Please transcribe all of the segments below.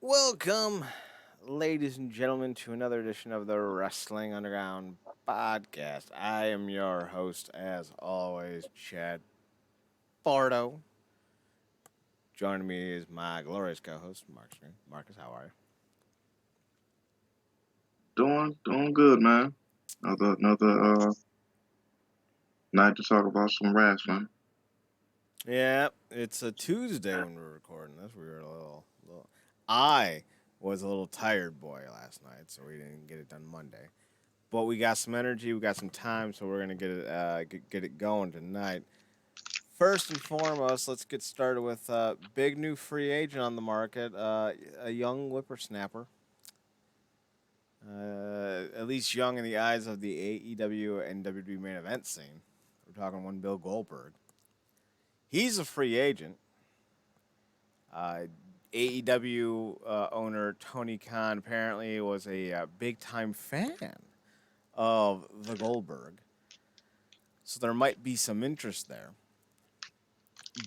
Welcome, ladies and gentlemen, to another edition of the Wrestling Underground podcast. I am your host, as always, Chad Bardo. Joining me is my glorious co-host, Mark String. Marcus, how are you? Doing good, man. Another night to talk about some wrestling. Yeah, it's a Tuesday when we're recording this. We were a little. I was a little tired boy last night, so we didn't get it done Monday. But we got some energy, we got some time, so we're gonna get it going tonight. First and foremost, let's get started with big new free agent on the market, a young whippersnapper, at least young in the eyes of the AEW and WWE main event scene. We're talking one Bill Goldberg. He's a free agent. Uh, AEW owner Tony Khan apparently was a big time fan of the Goldberg, so there might be some interest there.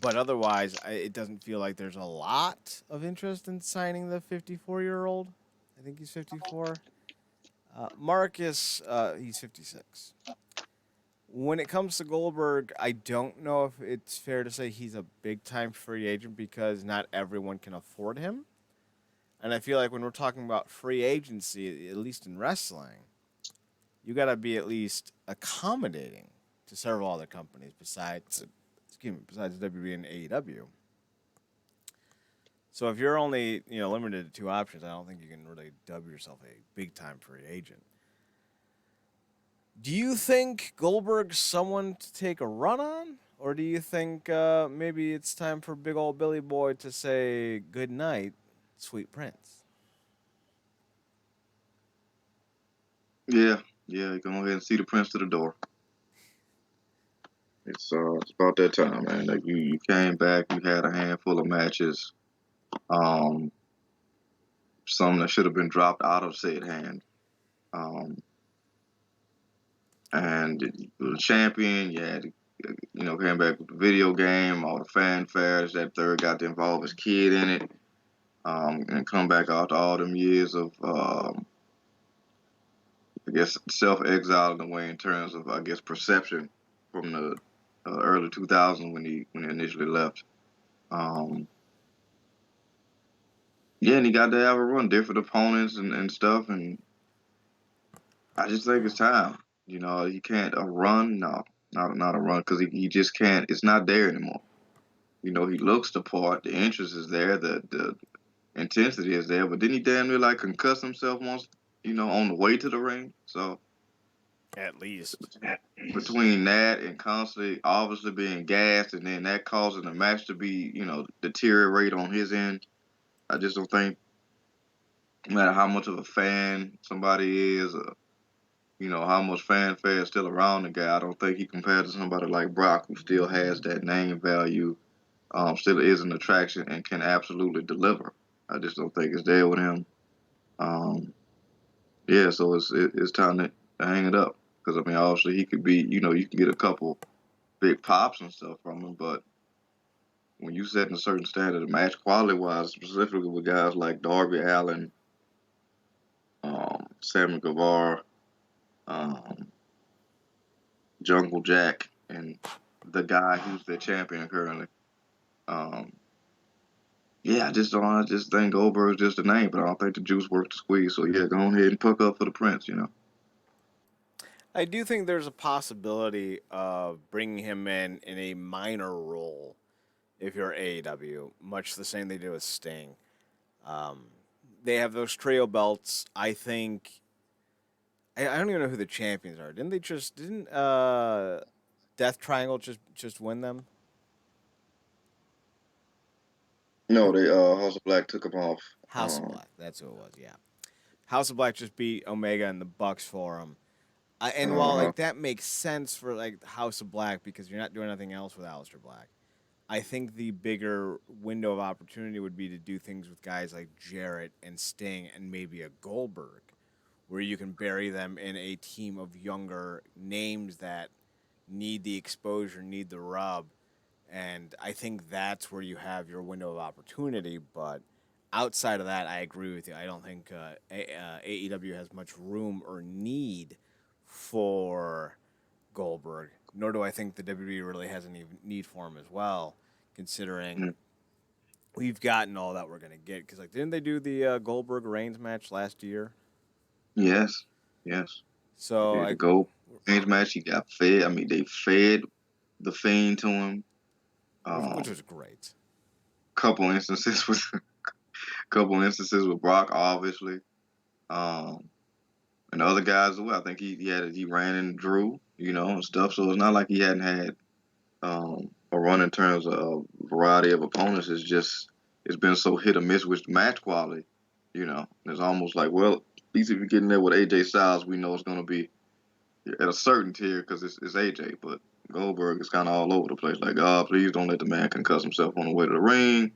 But otherwise, it doesn't feel like there's a lot of interest in signing the 54-year-old. I think he's 54. Marcus, he's 56. When it comes to Goldberg, I don't know if it's fair to say he's a big time free agent because not everyone can afford him. And I feel like when we're talking about free agency, at least in wrestling, you got to be at least accommodating to several other companies besides WWE and AEW. So if you're only limited to two options, I don't think you can really dub yourself a big time free agent. Do you think Goldberg's someone to take a run on, or do you think maybe it's time for big old Billy Boy to say good night, sweet prince? Yeah. Go ahead and see the prince to the door. It's about that time, man. Like you came back, you had a handful of matches. Um, some that should have been dropped out of said hand. Um, and the champion, you had came back with the video game, all the fanfares. That third got to involve his kid in it. And come back after all them years of I guess self exile in a way in terms of I guess perception from the early 2000s when he initially left. Um, yeah, and he got to have a run, different opponents and stuff, and I just think it's time. He can't a run, no, not a run because he just can't. It's not there anymore. He looks the part, the interest is there, the intensity is there, but didn't he damn near like concuss himself once, on the way to the ring? So At least. between that and constantly obviously being gassed and then that causing the match to be, deteriorate on his end, I just don't think no matter how much of a fan somebody is, how much fanfare is still around the guy, I don't think he compared to somebody like Brock who still has that name value, still is an attraction and can absolutely deliver. I just don't think it's there with him. Um, yeah, so it's time to hang it up because I mean obviously he could be, you can get a couple big pops and stuff from him, but when you setting a certain standard of match quality wise, specifically with guys like Darby Allen, Sammy Guevara, um, Jungle Jack, and the guy who's the champion currently, um, yeah, I just think Goldberg's just a name, but I don't think the juice worth the squeeze. So yeah, go ahead and puck up for the Prince. I do think there's a possibility of bringing him in a minor role if you're AEW, much the same they did with Sting. Um, they have those trio belts. I think I don't even know who the champions are. Didn't Death Triangle just win them? No, they House of Black took him off. House of Black. That's who it was. Yeah, House of Black just beat Omega and the Bucks for him. And while Uh, like that makes sense for like House of Black because you're not doing anything else with Aleister Black, I think the bigger window of opportunity would be to do things with guys like Jarrett and Sting and maybe a Goldberg, where you can bury them in a team of younger names that need the exposure, need the rub. And I think that's where you have your window of opportunity. But outside of that, I agree with you. I don't think AEW has much room or need for Goldberg, nor do I think the WWE really has any need for him as well, considering Mm. we've gotten all that we're gonna get. Because like, didn't they do the Goldberg Reigns match last year? Yes, yes. So The like, gold range match, he got fed. I mean, they fed the Fiend to him. which Um, was great. couple instances with couple instances with Brock, obviously. Um, and other guys as well. I think he ran in Drew, and stuff. So it's not like he hadn't had a run in terms of a variety of opponents. It's been so hit or miss with the match quality. It's almost like, well, at least if you're getting there with AJ Styles, we know it's going to be at a certain tier because it's AJ. But Goldberg is kind of all over the place. Like, oh, please don't let the man concuss himself on the way to the ring.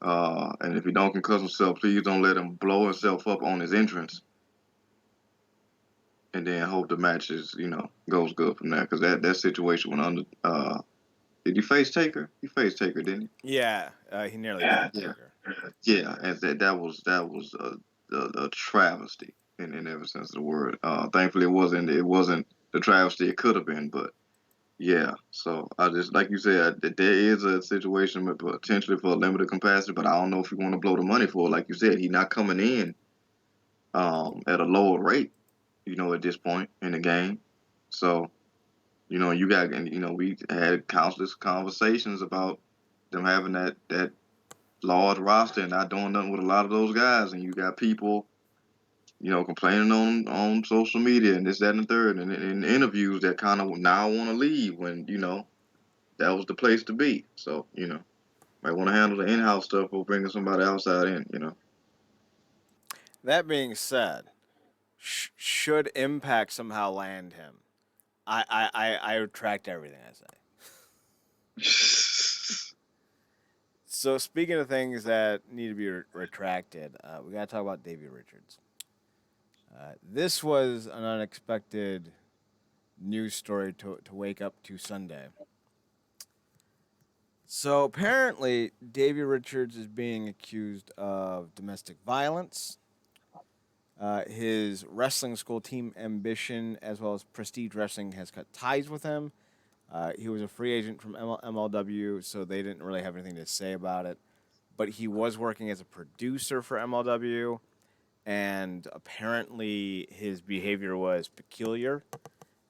And if he don't concuss himself, please don't let him blow himself up on his entrance. And then hope the match goes good from there. Because that situation went under. Did he face Taker? He faced Taker, didn't he? Yeah, he nearly Yeah, killed yeah, Taker. yeah. And that was a travesty in every sense of the word. Thankfully, it wasn't the travesty it could have been, but yeah. So I just like you said, that there is a situation potentially for a limited capacity, but I don't know if you want to blow the money for it. Like you said, he's not coming in at a lower rate, at this point in the game. So you got, and we had countless conversations about them having that large roster and not doing nothing with a lot of those guys, and you got people, complaining on social media and this, that, and the third, and in interviews that kind of now want to leave when that was the place to be. So might want to handle the in-house stuff or bringing somebody outside in. That being said, should Impact somehow land him, I retract everything I say. So speaking of things that need to be retracted, we got to talk about Davey Richards. This was an unexpected news story to wake up to Sunday. So apparently, Davey Richards is being accused of domestic violence. His wrestling school Team Ambition, as well as Prestige Wrestling, has cut ties with him. He was a free agent from MLW, so they didn't really have anything to say about it. But he was working as a producer for MLW, and apparently his behavior was peculiar,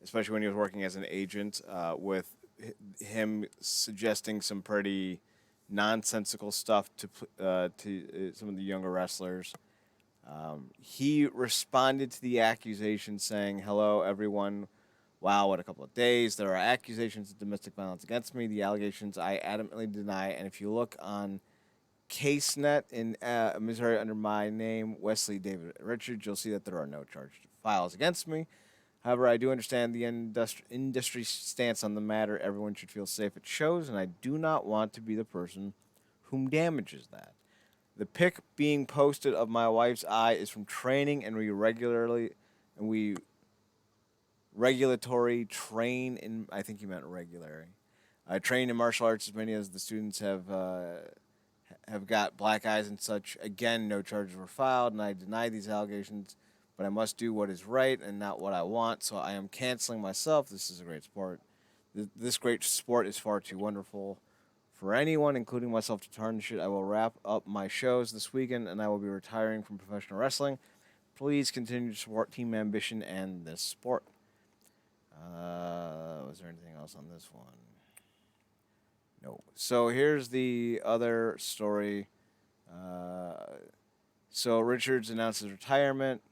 especially when he was working as an agent, with him suggesting some pretty nonsensical stuff to some of the younger wrestlers. He responded to the accusation saying, "Hello, everyone. Wow, what a couple of days. There are accusations of domestic violence against me. The allegations I adamantly deny. And if you look on CaseNet in Missouri under my name, Wesley David Richards, you'll see that there are no charge files against me. However, I do understand the industry stance on the matter. Everyone should feel safe at shows, and I do not want to be the person whom damages that. The pic being posted of my wife's eye is from training, and we regulatory train in. I think he meant regularly. I train in martial arts as many as the students have got black eyes and such. Again, no charges were filed, and I deny these allegations, but I must do what is right and not what I want, so I am canceling myself. This is a great sport. This great sport is far too wonderful for anyone, including myself, to tarnish it. I will wrap up my shows this weekend, and I will be retiring from professional wrestling. Please continue to support Team Ambition and this sport." Was there anything else on this one? No. So here's the other story. So Richards announced his retirement.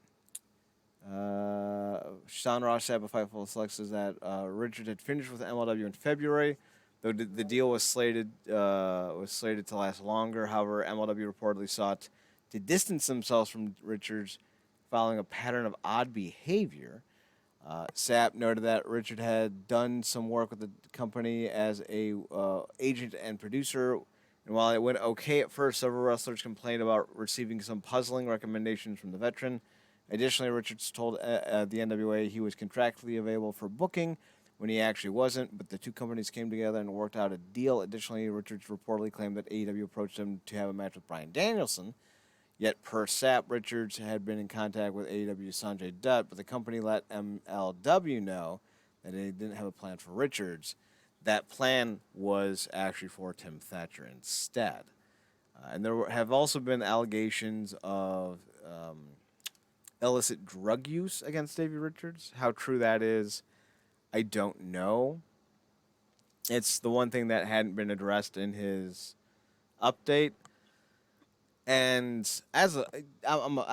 Sean Ross said by Fightful Select says that Richards had finished with MLW in February, though the deal was slated to last longer. However, MLW reportedly sought to distance themselves from Richards following a pattern of odd behavior. Sapp noted that Richard had done some work with the company as a agent and producer, and while it went okay at first, several wrestlers complained about receiving some puzzling recommendations from the veteran. Additionally, Richards told the NWA he was contractually available for booking when he actually wasn't, but the two companies came together and worked out a deal. Additionally, Richards reportedly claimed that AEW approached him to have a match with Bryan Danielson. Yet, per SAP, Richards had been in contact with AEW Sanjay Dutt, but the company let MLW know that they didn't have a plan for Richards. That plan was actually for Tim Thatcher instead. And there have also been allegations of illicit drug use against Davey Richards. How true that is, I don't know. It's the one thing that hadn't been addressed in his update. And I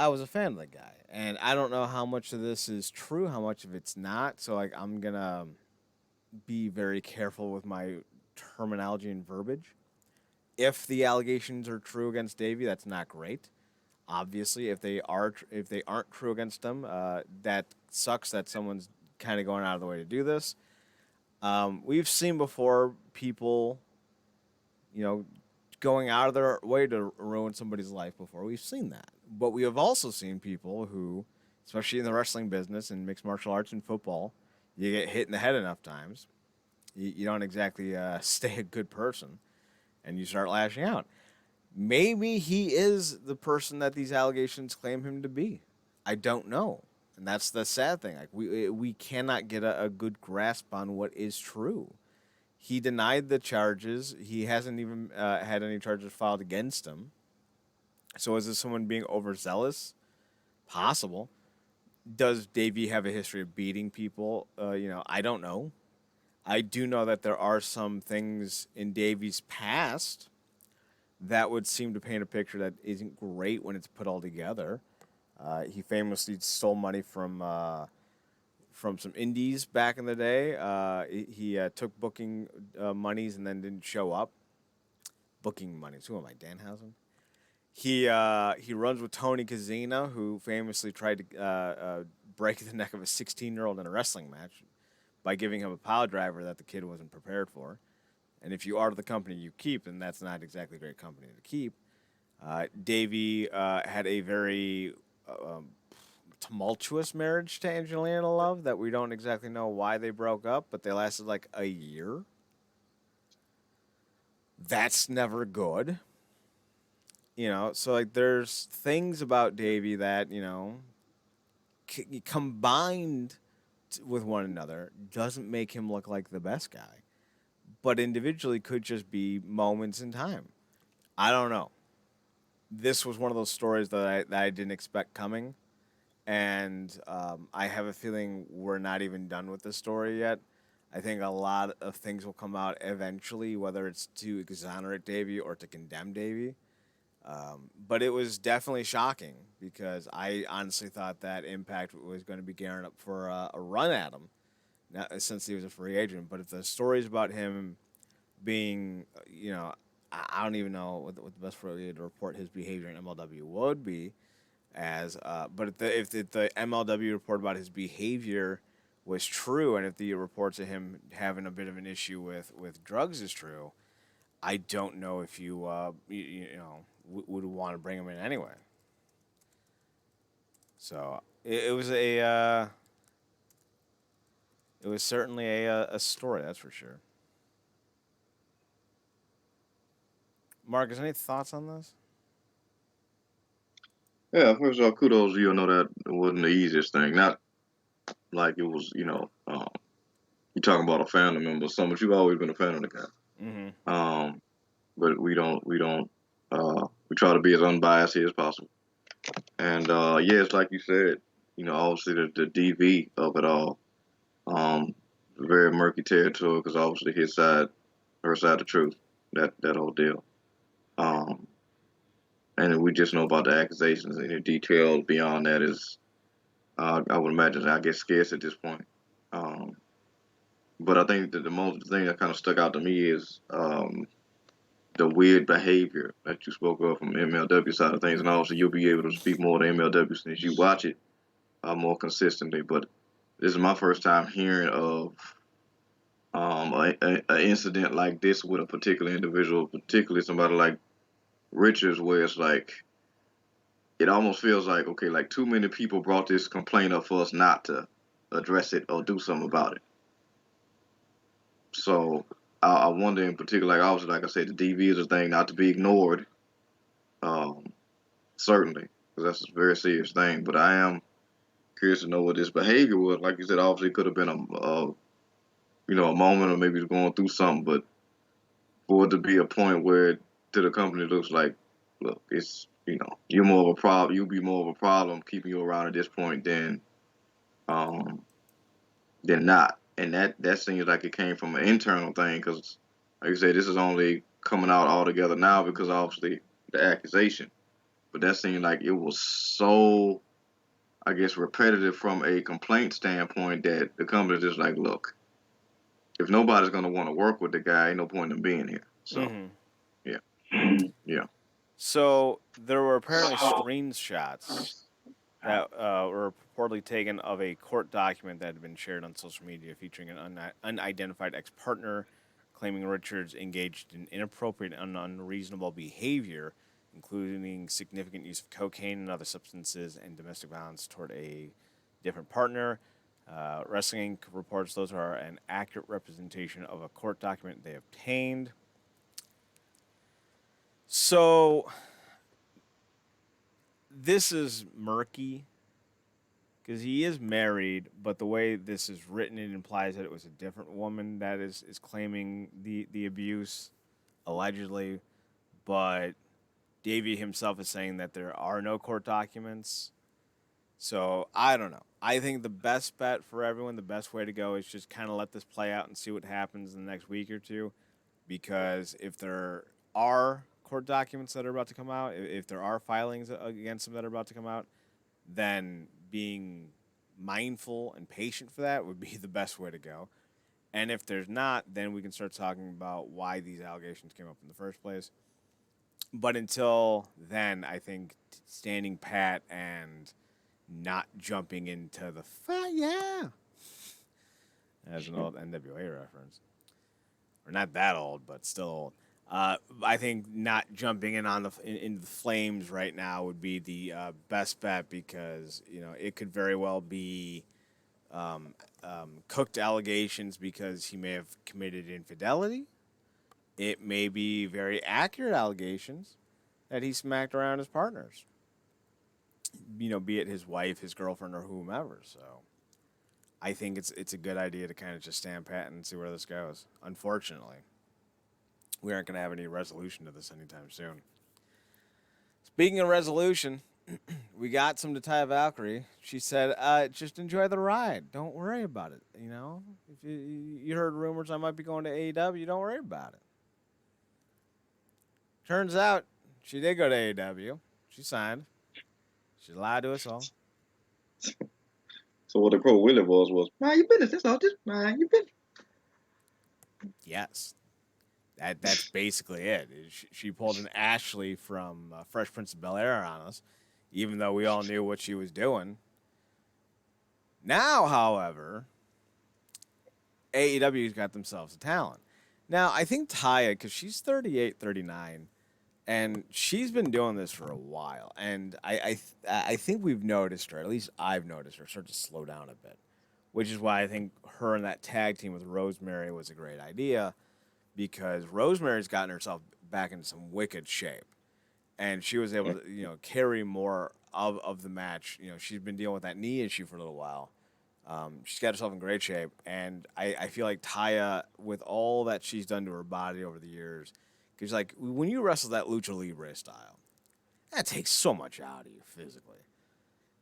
was a fan of the guy, and I don't know how much of this is true, how much of it's not. So like I'm gonna be very careful with my terminology and verbiage. If the allegations are true against Davey, that's not great. Obviously, if they aren't true against him, that sucks that someone's kind of going out of the way to do this. We've seen before people, you know, going out of their way to ruin somebody's life before. We've seen that. But we have also seen people who, especially in the wrestling business and mixed martial arts and football, you get hit in the head enough times, you don't exactly stay a good person, and you start lashing out. Maybe he is the person that these allegations claim him to be. I don't know. And that's the sad thing. Like we cannot get a good grasp on what is true. He denied the charges. He hasn't even had any charges filed against him. So is this someone being overzealous? Possible. Does Davey have a history of beating people? I don't know. I do know that there are some things in Davey's past that would seem to paint a picture that isn't great when it's put all together. He famously stole money from some indies back in the day. He took booking monies and then didn't show up. Booking monies. Who am I, Danhausen? He runs with Tony Kazina, who famously tried to break the neck of a 16-year-old in a wrestling match by giving him a pile driver that the kid wasn't prepared for. And if you are the company you keep, then that's not exactly a great company to keep. Davey had a very tumultuous marriage to Angelina Love that we don't exactly know why they broke up, but they lasted like a year. That's never good. So like there's things about Davey that, combined with one another doesn't make him look like the best guy, but individually could just be moments in time. I don't know. This was one of those stories that I didn't expect coming, and I have a feeling we're not even done with this story yet. I think a lot of things will come out eventually, whether it's to exonerate Davey or to condemn Davey. But it was definitely shocking because I honestly thought that Impact was going to be gearing up for a run at him since he was a free agent. But if the stories about him being, I don't even know what the best way to report his behavior in MLW would be as. But if the MLW report about his behavior was true, and if the reports of him having a bit of an issue with drugs is true, I don't know if you would want to bring him in anyway. So it was it was certainly a story, that's for sure. Marcus, any thoughts on this? Yeah, first of all, kudos. You know that it wasn't the easiest thing. Not like it was, you talking about a family member, so much. You've always been a fan of the guy. Mm-hmm. But we try to be as unbiased here as possible. And yeah, it's like you said, obviously the DV of it all, very murky territory because obviously her side of the truth, that whole deal. Um, and we just know about the accusations. Any details beyond that is, I would imagine, I guess, scarce at this point. Um, but I think that the thing that kind of stuck out to me is the weird behavior that you spoke of from MLW side of things, and also you'll be able to speak more to MLW since you watch it more consistently. But this is my first time hearing of an incident like this with a particular individual, particularly somebody like Richards, where it's like it almost feels like okay, like too many people brought this complaint up for us not to address it or do something about it. So I wonder in particular, like obviously, like I said, the DV is a thing not to be ignored, um, certainly, because that's a very serious thing. But I am curious to know what this behavior was. Like you said, obviously, it could have been a moment, or maybe he's going through something. But for it to be a point where to the company it looks like, look, it's you're more of a problem. You'll be more of a problem keeping you around at this point um, than not. And that seems like it came from an internal thing because, like I said, this is only coming out all together now because obviously the accusation. But that seemed like it was so, I guess, repetitive from a complaint standpoint that the company's just like, look, if nobody's gonna want to work with the guy, ain't no point in being here. So Mm-hmm. yeah, yeah. So there were apparently screenshots that were purportedly taken of a court document that had been shared on social media featuring an unidentified ex-partner claiming Richards engaged in inappropriate and unreasonable behavior, including significant use of cocaine and other substances and domestic violence toward a different partner. Wrestling Inc. reports those are an accurate representation of a court document they obtained. So this is murky because he is married, but the way this is written, it implies that it was a different woman that is claiming the abuse, allegedly. But Davey himself is saying that there are no court documents. So I don't know. I think the best bet for everyone, the best way to go is just kind of let this play out and see what happens in the next week or two. Because if there are court documents that are about to come out, if there are filings against them that are about to come out, then being mindful and patient for that would be the best way to go. And if there's not, then we can start talking about why these allegations came up in the first place. But until then, I think standing pat and not jumping into the fight, yeah, as an old NWA reference, or not that old, but still old. I think not jumping in on in the flames right now would be the best bet because it could very well be cooked allegations because he may have committed infidelity. It may be very accurate allegations that he smacked around his partners. Be it his wife, his girlfriend, or whomever. So I think it's a good idea to kind of just stand pat and see where this goes. Unfortunately, we aren't going to have any resolution to this anytime soon. Speaking of resolution, we got some to Taya Valkyrie. She said, just enjoy the ride. Don't worry about it. If you heard rumors I might be going to AEW, don't worry about it. Turns out she did go to AEW. She signed. She lied to us all. So what the quote really was, mind your business. That's all. Just mind your business. Yes. That's basically it. She pulled an Ashley from Fresh Prince of Bel-Air on us, even though we all knew what she was doing. Now, however, AEW's got themselves a talent. Now, I think Taya, because she's 38, 39, and she's been doing this for a while. And I think we've noticed her, at least I've noticed her, start to slow down a bit, which is why I think her and that tag team with Rosemary was a great idea because Rosemary's gotten herself back into some wicked shape. And she was able to, carry more of the match. She's been dealing with that knee issue for a little while. She's got herself in great shape, and I feel like Taya, with all that she's done to her body over the years, because like when you wrestle that lucha libre style, that takes so much out of you physically.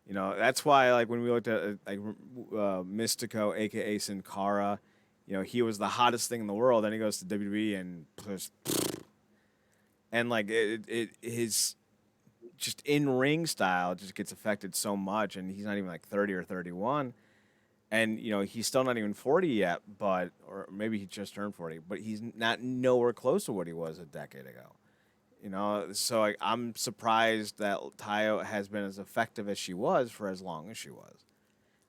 That's why like when we looked at Mystico, aka Sin Cara, he was the hottest thing in the world. Then he goes to WWE and like his just in ring style just gets affected so much, and he's not even like 30 or 31. And he's still not even 40 yet, or maybe he just turned 40, but he's not nowhere close to what he was a decade ago. So I'm surprised that Taya has been as effective as she was for as long as she was.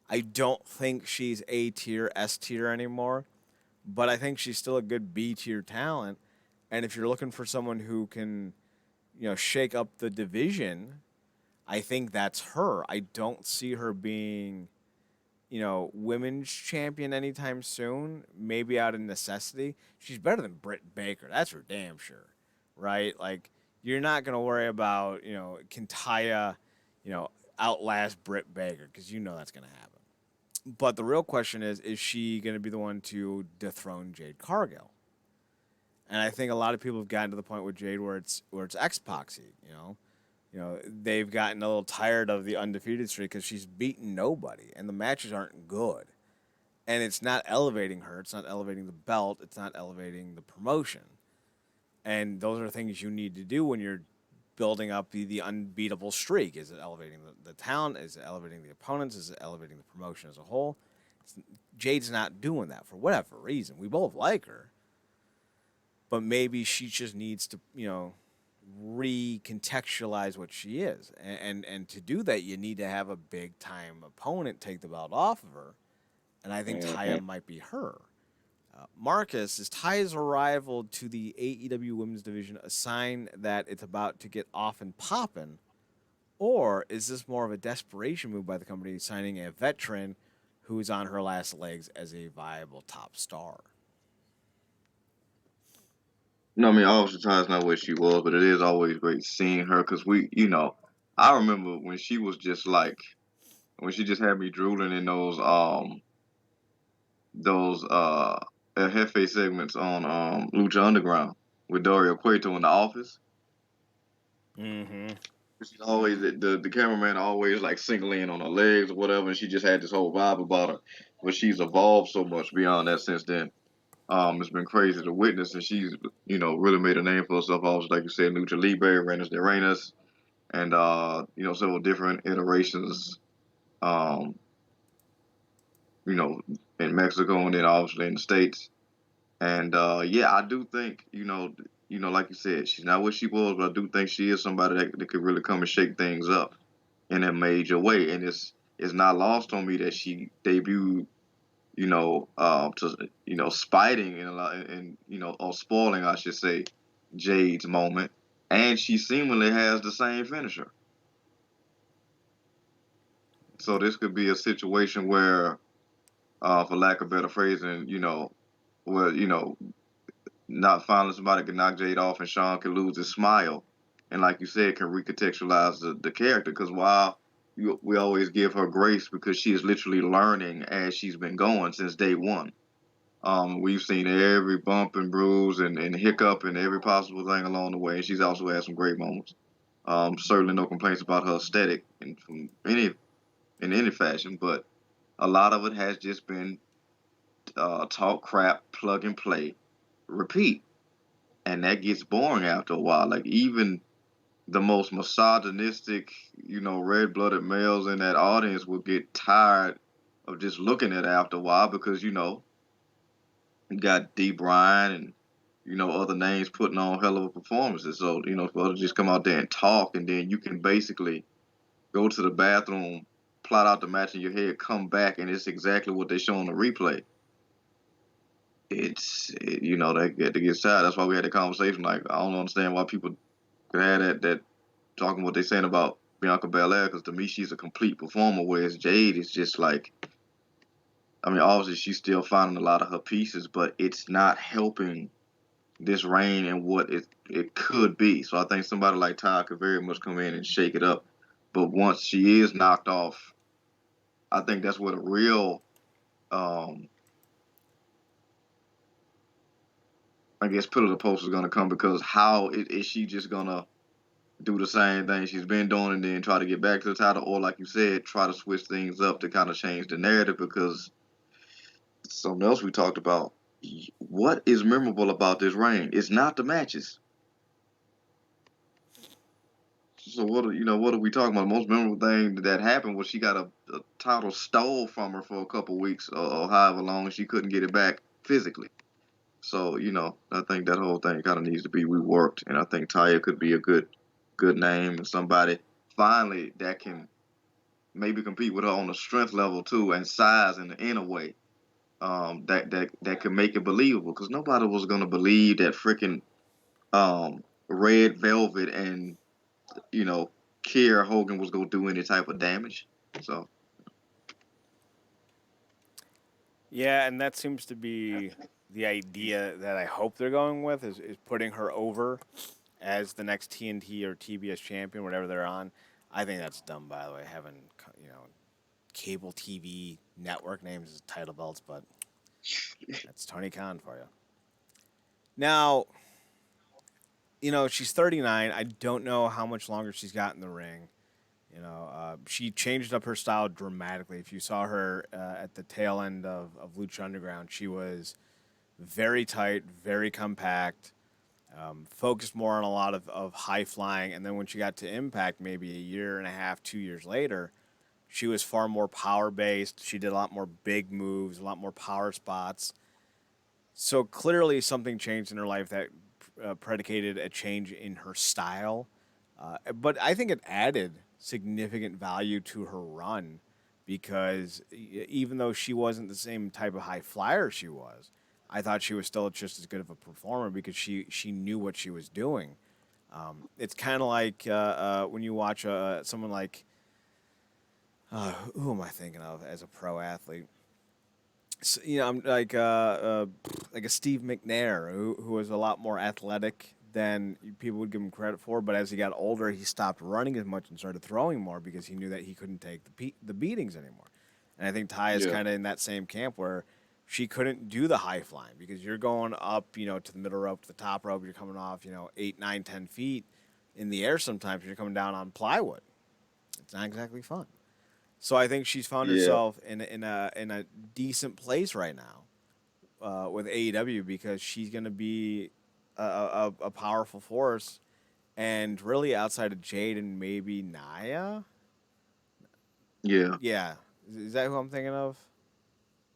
I don't think she's A tier, S tier anymore, but I think she's still a good B tier talent. And if you're looking for someone who can, shake up the division, I think that's her. I don't see her being women's champion anytime soon, maybe out of necessity, she's better than Britt Baker. That's for damn sure, right? Like, you're not going to worry about, can Taya, you know, outlast Britt Baker because that's going to happen. But the real question is she going to be the one to dethrone Jade Cargill? And I think a lot of people have gotten to the point with Jade where it's X-Poxy, they've gotten a little tired of the undefeated streak because she's beaten nobody and the matches aren't good. And it's not elevating her, it's not elevating the belt, it's not elevating the promotion. And those are things you need to do when you're building up the unbeatable streak. Is it elevating the talent? Is it elevating the opponents? Is it elevating the promotion as a whole? Jade's not doing that for whatever reason. We both like her, but maybe she just needs to, recontextualize what she is. And to do that, you need to have a big time opponent take the belt off of her. And I think Taya might be her. Marcus, is Taya's arrival to the AEW Women's Division a sign that it's about to get off and poppin'? Or is this more of a desperation move by the company signing a veteran who is on her last legs as a viable top star? No, I mean, obviously, Ty's not where she was, but it is always great seeing her because I remember when she was just like, when she just had me drooling in those El Jefe segments on Lucha Underground with Dario Cueto in the office. Mm-hmm. She's always the cameraman always like single in on her legs or whatever, and she just had this whole vibe about her. But she's evolved so much beyond that since then. It's been crazy to witness, and she's really made a name for herself. Also, like you said, Lucha Libre, Reinas de Reinas, and several different iterations. Um, you know, in Mexico and then obviously in the States. And yeah, I do think like you said, she's not what she was, but I do think she is somebody that could really come and shake things up in a major way. And it's not lost on me that she debuted, to spiting and a lot and or spoiling, I should say, Jade's moment, and she seemingly has the same finisher. So this could be a situation where, for lack of better phrasing, where not finally somebody can knock Jade off and Sean can lose his smile, and like you said, can recontextualize the character. Because while we always give her grace because she is literally learning as she's been going since day one. We've seen every bump and bruise and hiccup and every possible thing along the way. And she's also had some great moments. Certainly no complaints about her aesthetic in any fashion, but a lot of it has just been talk crap, plug and play, repeat, and that gets boring after a while. Like even the most misogynistic, red-blooded males in that audience will get tired of just looking at it after a while because you got D. Bryan and other names putting on hell of a performances. So for her to just come out there and talk, and then you can basically go to the bathroom, plot out the match in your head, come back, and it's exactly what they show on the replay. They get tired. That's why we had the conversation. Like I don't understand why people could have that talking what they're saying about Bianca Belair, because to me she's a complete performer, whereas Jade is just like, I mean, obviously she's still finding a lot of her pieces, but it's not helping this reign and what it could be. So I think somebody like Ty could very much come in and shake it up. But once she is knocked off, I think that's where the real, um, I guess, pillar the post is going to come, because how is she just going to do the same thing she's been doing and then try to get back to the title, or like you said, try to switch things up to kind of change the narrative? Because something else we talked about, what is memorable about this reign? It's not the matches. So what are we talking about? The most memorable thing that happened was she got a title stole from her for a couple weeks, or however long, and she couldn't get it back physically. So I think that whole thing kind of needs to be reworked, and I think Taya could be a good name and somebody finally that can maybe compete with her on the strength level too and size in a way, that could make it believable, because nobody was gonna believe that freaking Red Velvet and you know, Kiera Hogan was gonna do any type of damage. So Yeah, and that seems to be the idea that I hope they're going with is putting her over as the next TNT or TBS champion, whatever they're on. I think that's dumb, by the way, having cable TV network names as title belts, but that's Tony Khan for you. Now, she's 39. I don't know how much longer she's got in the ring. She changed up her style dramatically. If you saw her at the tail end of Lucha Underground, she was very tight, very compact, focused more on a lot of high flying. And then when she got to Impact, maybe a year and a half, 2 years later, she was far more power based. She did a lot more big moves, a lot more power spots. So clearly, something changed in her life that predicated a change in her style. But I think it added significant value to her run because even though she wasn't the same type of high flyer she was, I thought she was still just as good of a performer because she knew what she was doing. It's kind of like when you watch someone like who am I thinking of as a pro athlete? So, I'm like a Steve McNair who was a lot more athletic than people would give him credit for. But as he got older, he stopped running as much and started throwing more because he knew that he couldn't take the beatings anymore. And I think Ty is Yeah, kind of in that same camp where she couldn't do the high flying because you're going up, to the middle rope, to the top rope. You're coming off, 8, 9, 10 feet in the air. Sometimes you're coming down on plywood. It's not exactly fun. So I think she's found yeah, herself in a decent place right now with AEW because she's going to be a powerful force, and really outside of Jade and maybe Naya. yeah. Yeah, is that who I'm thinking of?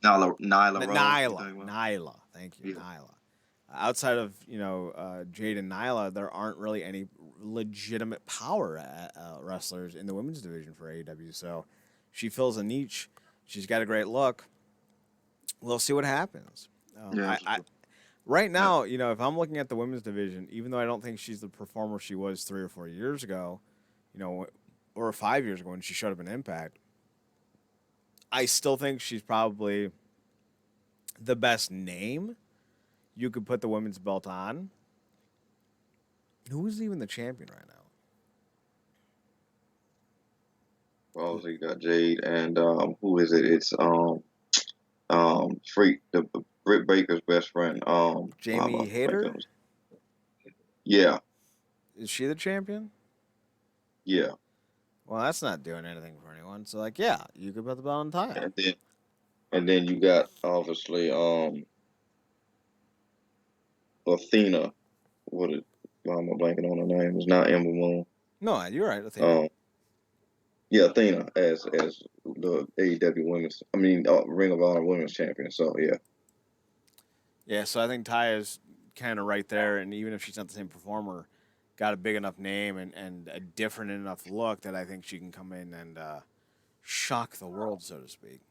Nyla Rose, you Nyla, think about? Nyla. Thank you, Yeah, Nyla. Outside of Jade and Nyla, there aren't really any legitimate power wrestlers in the women's division for AEW. So she fills a niche. She's got a great look. We'll see what happens. yeah, Right yeah, now, if I'm looking at the women's division, even though I don't think she's the performer she was 3 or 4 years ago, you know, or 5 years ago when she showed up in Impact, I still think she's probably the best name you could put the women's belt on. Who is even the champion right now? well, so you got Jade and who is it? It's Freak, the Britt Baker's best friend. Why am I Jamie blanking Hayter? on Yeah, Is she the champion? yeah. Well, that's not doing anything for anyone. So, like, yeah, you could put the belt on Taya. And then you got obviously Athena. What it why am I blanking on her name? It's not Ember Moon. No, you're right, Athena. Um yeah, Athena as the AEW women's Ring of Honor women's champion. So yeah. Yeah, so I think Taya's kind of right there, and even if she's not the same performer, got a big enough name and a different enough look that I think she can come in and shock the world, so to speak.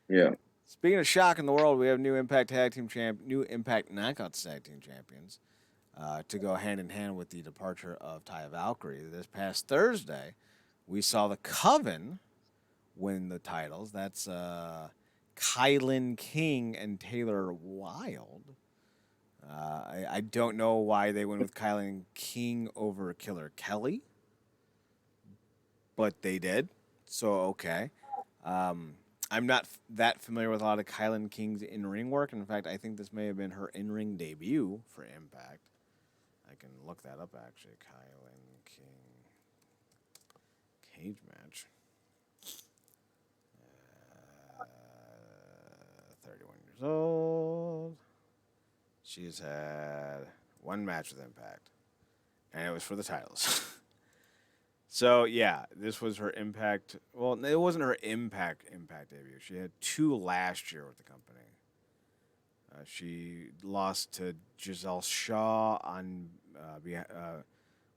Yeah. Speaking of shocking the world, we have new Impact Knockouts Tag Team Champions to go hand in hand with the departure of Taya Valkyrie. This past Thursday, we saw the Coven win the titles. That's Kylan King and Taylor Wilde. I don't know why they went with Kylan King over Killer Kelly, but they did. So, okay. I'm not that familiar with a lot of Kylan King's in ring work. In fact, I think this may have been her in ring debut for Impact. I can look that up actually. Kylan King cage match. 31 years old. She's had one match with Impact, and it was for the titles. So yeah, this was her Impact. Well, it wasn't her Impact debut. She had two last year with the company. She lost to Giselle Shaw on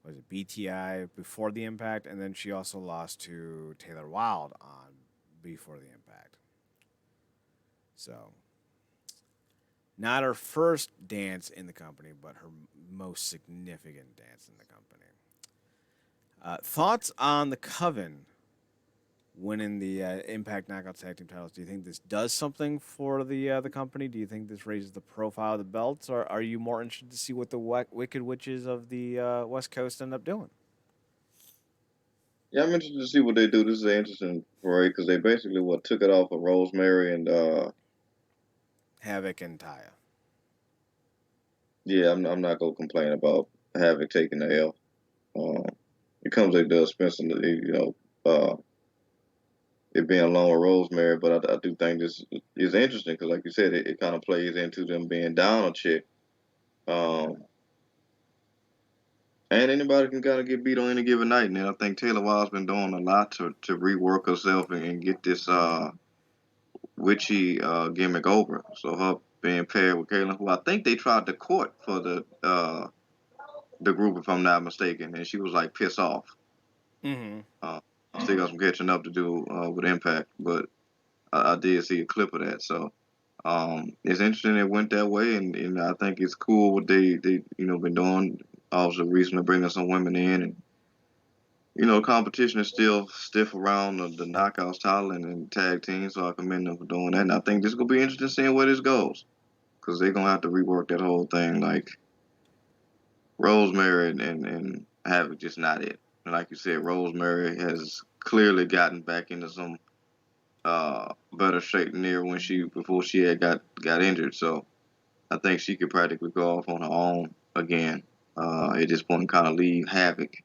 was it BTI before the Impact, and then she also lost to Taylor Wilde on before the Impact. So not her first dance in the company, but her most significant dance in the company. Thoughts on the Coven winning the Impact Knockout Tag Team titles. Do you think this does something for the company? Do you think this raises the profile of the belts, or are you more interested to see what the Wicked Witches of the West Coast end up doing? Yeah, I'm interested to see what they do. This is an interesting parade because they basically what took it off of Rosemary and Havoc and Taya. yeah, I'm not gonna complain about Havoc taking the L. Um, it comes at the expense of it being along with Rosemary, but I do think this is interesting because, like you said, it kind of plays into them being down a chick. Um, and anybody can kind of get beat on any given night. And I think Taylor Wilde's been doing a lot to rework herself and get this witchy gimmick over. So her being paired with Kaylin, who I think they tried to court for the group, if I'm not mistaken, and she was like pissed off. Mm-hmm. Still got some catching up to do with Impact, but I did see a clip of that. So it's interesting it went that way, and I think it's cool what they been doing. Also, recently bringing some women in, and competition is still stiff around the knockouts title and tag team. So I commend them for doing that, and I think this is gonna be interesting seeing where this goes because they're gonna have to rework that whole thing. Like Rosemary and Havoc just not it. And like you said, Rosemary has clearly gotten back into some better shape than there when she before she had got injured. So I think she could practically go off on her own again. At this point, kind of leave Havoc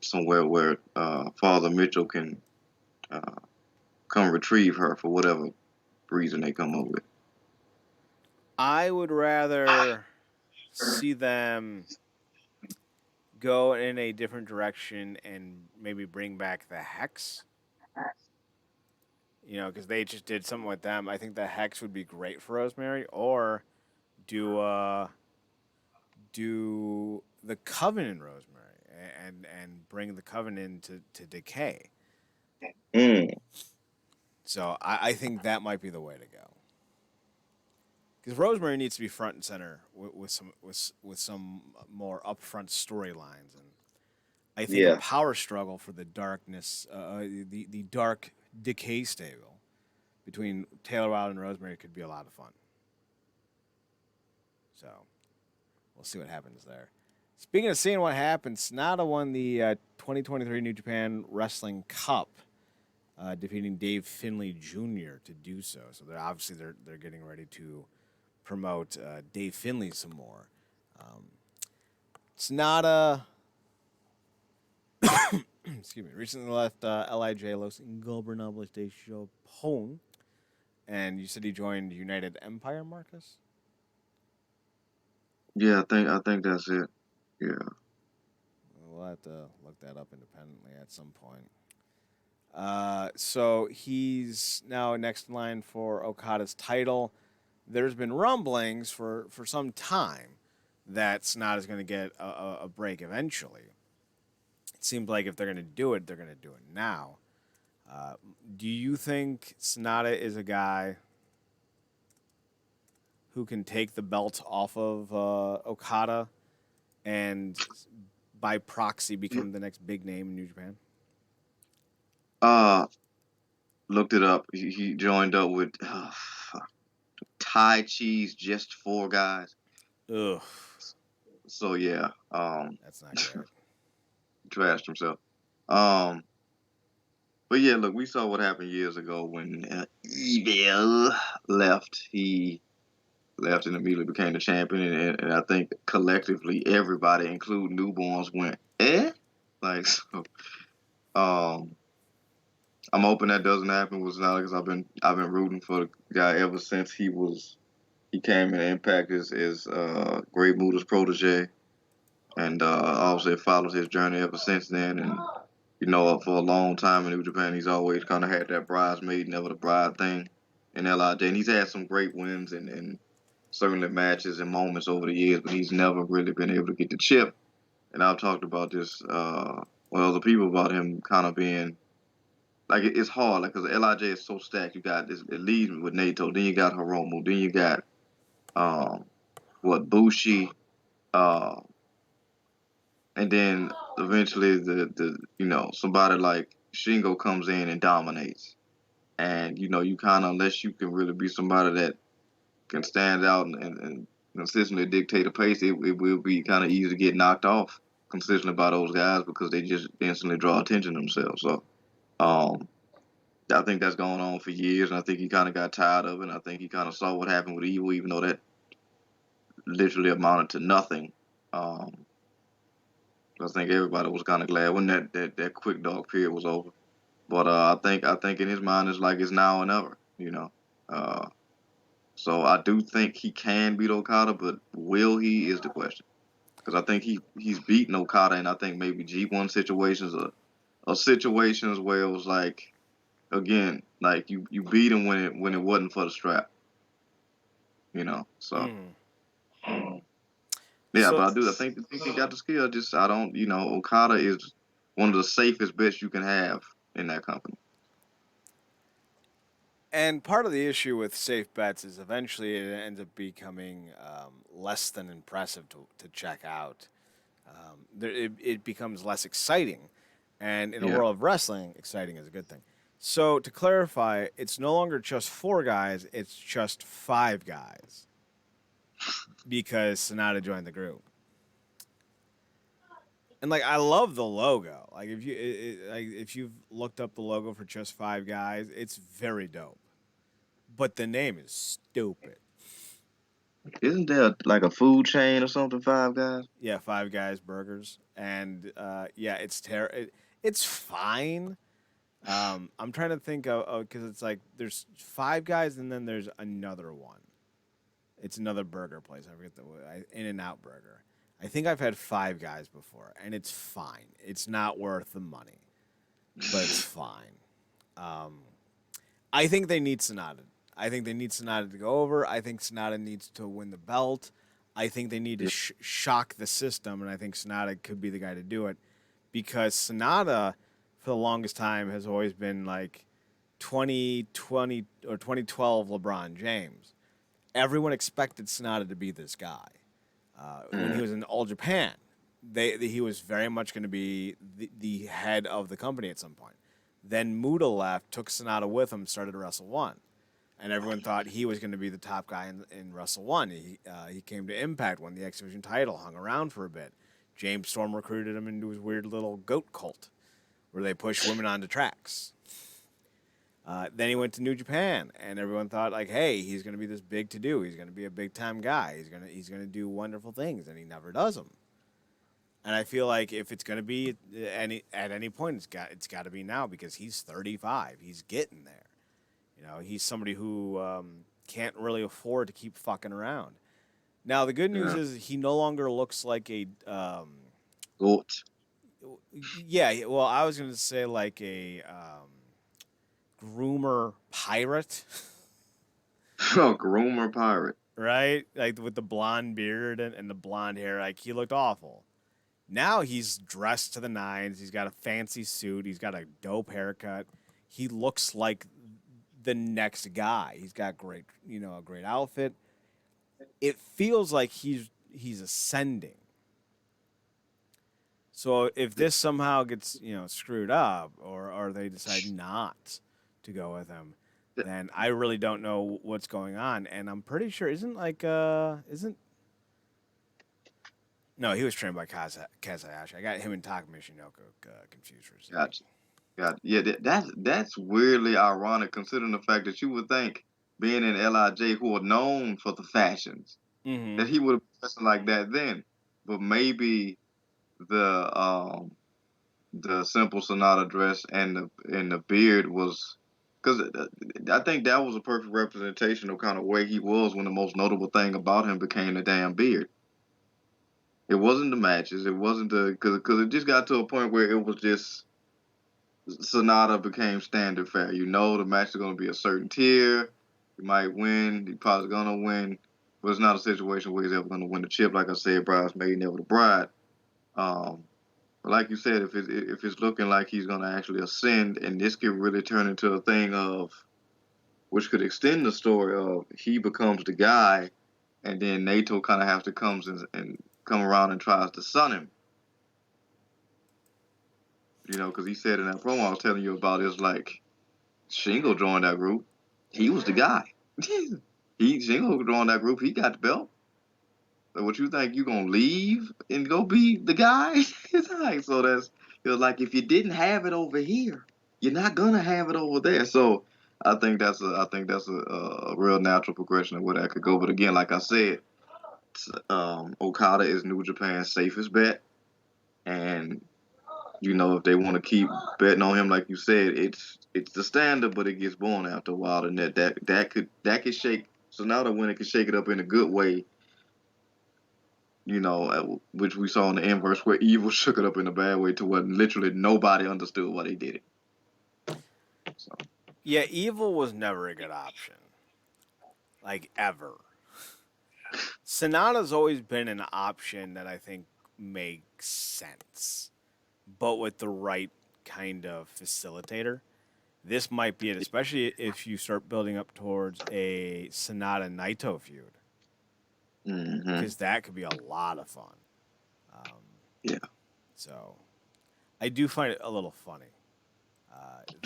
somewhere where Father Mitchell can uh, come retrieve her for whatever reason they come up with. I would rather see them go in a different direction and maybe bring back the Hex. Because they just did something with them. I think the Hex would be great for Rosemary, or do do the Covenant Rosemary and bring the Covenant to Decay. Mm, So I think that might be the way to go. Because Rosemary needs to be front and center with some more upfront storylines, and I think a yeah, power struggle for the darkness, the dark Decay stable between Taylor Wilde and Rosemary could be a lot of fun. So we'll see what happens there. Speaking of seeing what happens, SANADA won the 2023 New Japan Wrestling Cup, defeating Dave Finlay Jr. to do so. So they're getting ready to promote Dave Finlay some more. SANADA, excuse me, recently left Lij Los Ingobernables de Japón, and you said he joined United Empire, Marcus. yeah. I think that's it. Yeah. We'll have to look that up independently at some point. So he's now next in line for Okada's title. There's been rumblings for some time that SANADA is going to get a break eventually. It seems like if they're going to do it, they're going to do it now. Do you think SANADA is a guy who can take the belt off of Okada and by proxy become the next big name in New Japan? Uh, Looked it up. He joined up with Thai cheese just four guys. Ugh, So yeah, that's not great. trashed himself. Um, but yeah, look, we saw what happened years ago when Evil left. He left and immediately became the champion, and I think collectively everybody, including newborns, went like so. Um, I'm hoping that doesn't happen with Zinala because I've been rooting for the guy ever since he came in Impact as Great Muda's protege, and obviously followed his journey ever since then. And for a long time in New Japan, he's always kind of had that bridesmaid, never the bride thing in LIJ. And he's had some great wins and certainly matches and moments over the years, but he's never really been able to get the chip. And I've talked about this with other people about him kind of being like it's hard, like because Lij is so stacked. You got this. It leads with Nato, then you got Hiromu, then you got um, Bushi, uh, and then eventually the somebody like Shingo comes in and dominates. And you kind of, unless you can really be somebody that can stand out and consistently dictate a pace, it will be kind of easy to get knocked off consistently by those guys because they just instantly draw attention to themselves. So um, I think that's going on for years, and I think he kind of got tired of it. And I think he kind of saw what happened with Evil, even though that literally amounted to nothing. Um, I think everybody was kind of glad when that quick dog period was over. But I think in his mind it's like it's now or never. Uh, so I do think he can beat Okada, but will he is the question. Because I think he's beaten Okada, and I think maybe G1 situations or situations where it was like, again, like you beat him when it wasn't for the strap. So Mm. yeah, So but I think he got the skill. Just I don't, Okada is one of the safest bets you can have in that company. And part of the issue with safe bets is eventually it ends up becoming less than impressive to check out. It becomes less exciting. And in a Yeah. world of wrestling, exciting is a good thing. So to clarify, it's no longer just four guys, it's just five guys because Sonata joined the group. And like I love the logo. Like if you've looked up the logo for just five guys, it's very dope. But the name is stupid. Isn't there like a food chain or something? Five Guys. Yeah, Five Guys burgers, and yeah, it's fine. I'm trying to think of because it's like there's Five Guys and then there's another one. It's another burger place. I forget In and Out Burger. I think I've had Five Guys before, and it's fine. It's not worth the money, but it's fine. Um, I think they need Sonata. I think they need Sonata to go over. I think Sonata needs to win the belt. I think they need to shock the system, and I think Sonata could be the guy to do it because Sonata, for the longest time, has always been like 2020 or 2012 LeBron James. Everyone expected Sonata to be this guy. When he was in All Japan, he was very much going to be the head of the company at some point. Then Muda left, took Sonata with him, started Wrestle One, and everyone thought he was going to be the top guy in Wrestle One. He came to Impact, won the X Division title, hung around for a bit. James Storm recruited him into his weird little goat cult, where they push women onto tracks. Then he went to New Japan, and everyone thought like, "Hey, he's going to be this big to do. He's going to be a big time guy. He's gonna do wonderful things," and he never does them. And I feel like if it's going to be at any point, it's got to be now because he's 35. He's getting there. He's somebody who can't really afford to keep fucking around. Now, the good news Yeah. is he no longer looks like a. Goat. Yeah, well, I was going to say like a groomer pirate, Groomer pirate. right? Like with the blonde beard and the blonde hair. Like he looked awful. Now he's dressed to the nines. He's got a fancy suit. He's got a dope haircut. He looks like the next guy. He's got a great outfit. It feels like he's ascending. So if this somehow gets screwed up, or they decide not to go with him, then I really don't know what's going on. And I'm pretty sure isn't no, he was trained by Kazayashi. I got him and Taka Michinoku confused for a second. Gotcha. Gotcha. Yeah, that's weirdly ironic considering the fact that you would think being in Lij, who are known for the fashions, Mm-hmm. that he would have been dressing like that then. But maybe the the simple Sonata dress and the beard was because I think that was a perfect representation of kind of where he was when the most notable thing about him became the damn beard. It wasn't the matches. It wasn't the because it just got to a point where it was just Sonata became standard fare. The match is going to be a certain tier. He might win. He probably going to win, but it's not a situation where he's ever going to win the chip. Like I said, bridesmaid, never the bride. Um, but like you said, if it's looking like he's going to actually ascend, and this could really turn into a thing of which could extend the story of he becomes the guy, and then Naito kind of has to comes and come around and tries to sun him. Because he said in that promo I was telling you about, it's like Shingo joined that group. He was the guy. Shingo joined that group. He got the belt. So what you think, you gonna leave and go be the guy? It's like, so that's, it was like, if you didn't have it over here, you're not gonna have it over there. So I think that's a real natural progression of where that could go. But again, like I said, Okada is New Japan's safest bet, and if they want to keep betting on him, like you said, it's the standard, but it gets born after a while, and that could shake. So now the winner could shake it up in a good way, which we saw in the inverse, where Evil shook it up in a bad way to where literally nobody understood why they did it. So. Yeah, Evil was never a good option. Like, ever. SANADA's always been an option that I think makes sense, but with the right kind of facilitator. This might be it, especially if you start building up towards a SANADA Naito feud, because that could be a lot of fun. Yeah. So I do find it a little funny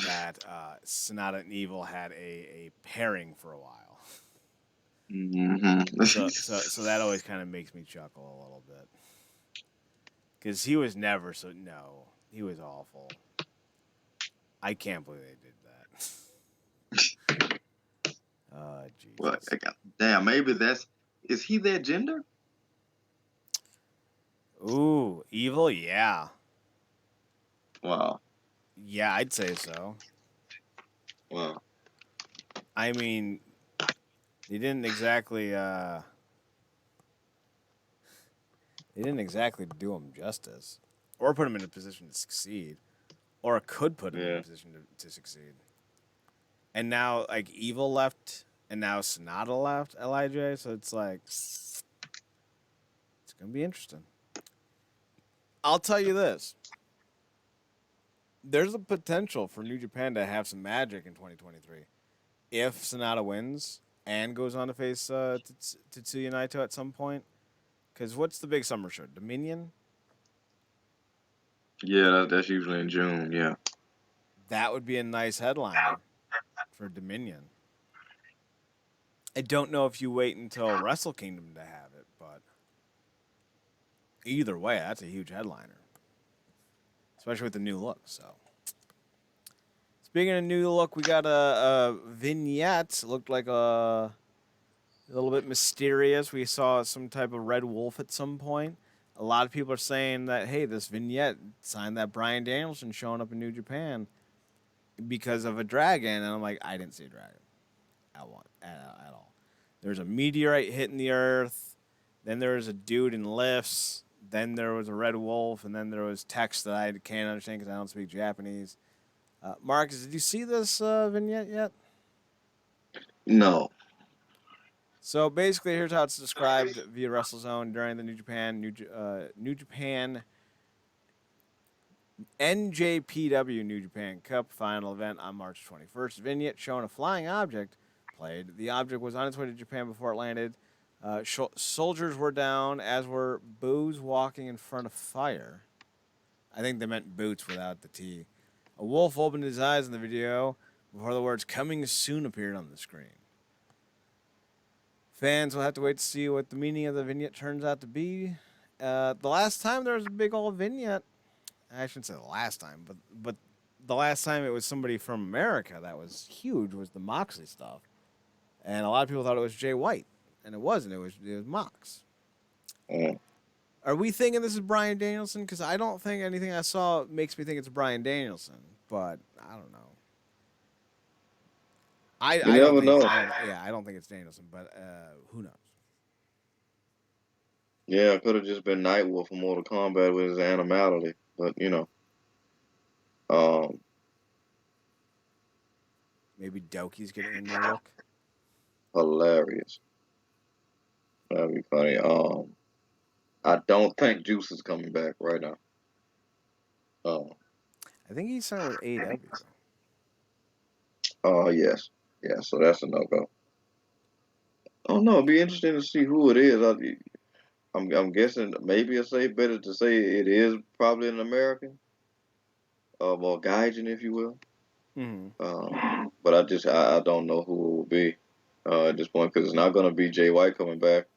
that SANADA and Evil had a pairing for a while. So that always kind of makes me chuckle a little bit, because he was never he was awful. I can't believe they did that. Jesus. Well, damn, maybe is he their gender? Ooh, Evil, yeah. Wow. Yeah, I'd say so. Wow. I mean, they didn't exactly do him justice, or put him in a position to succeed, or could put him in a position to succeed. And now, like, Evil left, and now SANADA left LIJ, so it's like, it's gonna be interesting. I'll tell you this: there's a potential for New Japan to have some magic in 2023 if SANADA wins and goes on to face Tetsuya Naito at some point. Because what's the big summer show? Dominion? Yeah, that's usually in June, yeah. That would be a nice headliner for Dominion. I don't know if you wait until Wrestle Kingdom to have it, but either way, that's a huge headliner. Especially with the new look, so. Speaking of new look, we got a vignette. It looked like a little bit mysterious. We saw some type of red wolf at some point. A lot of people are saying that, hey, this vignette signed that Bryan Danielson showing up in New Japan because of a dragon. And I'm like, I didn't see a dragon at all. There's a meteorite hitting the earth. Then there was a dude in lifts. Then there was a red wolf. And then there was text that I can't understand because I don't speak Japanese. Marcus, did you see this vignette yet? No. So basically, here's how it's described via WrestleZone during the New Japan NJPW New Japan Cup final event on March 21st. Vignette showing a flying object played. The object was on its way to Japan before it landed. Soldiers were down, as were Boos walking in front of fire. I think they meant boots without the T. A wolf opened his eyes in the video before the words "coming soon" appeared on the screen. Fans will have to wait to see what the meaning of the vignette turns out to be. The last time there was a big old vignette, I shouldn't say the last time, but the last time it was somebody from America that was huge was the Moxley stuff. And a lot of people thought it was Jay White, and it wasn't. It was Mox. Mm. Are we thinking this is Bryan Danielson? Because I don't think anything I saw makes me think it's Bryan Danielson, but I don't know. I never know. I don't think it's Danielson, but who knows? Yeah, it could have just been Nightwolf from Mortal Kombat with his animality, but Maybe Doki's getting a new look. Hilarious. That'd be funny. I don't think Juice is coming back right now. I think he's signed with AEW. Yes. Yeah, so that's a no-go. Oh no, it'd be interesting to see who it is. I'm guessing maybe better to say it is probably an American. more Gaijin, if you will. Mm-hmm. But I don't know who it will be at this point because it's not going to be Jay White coming back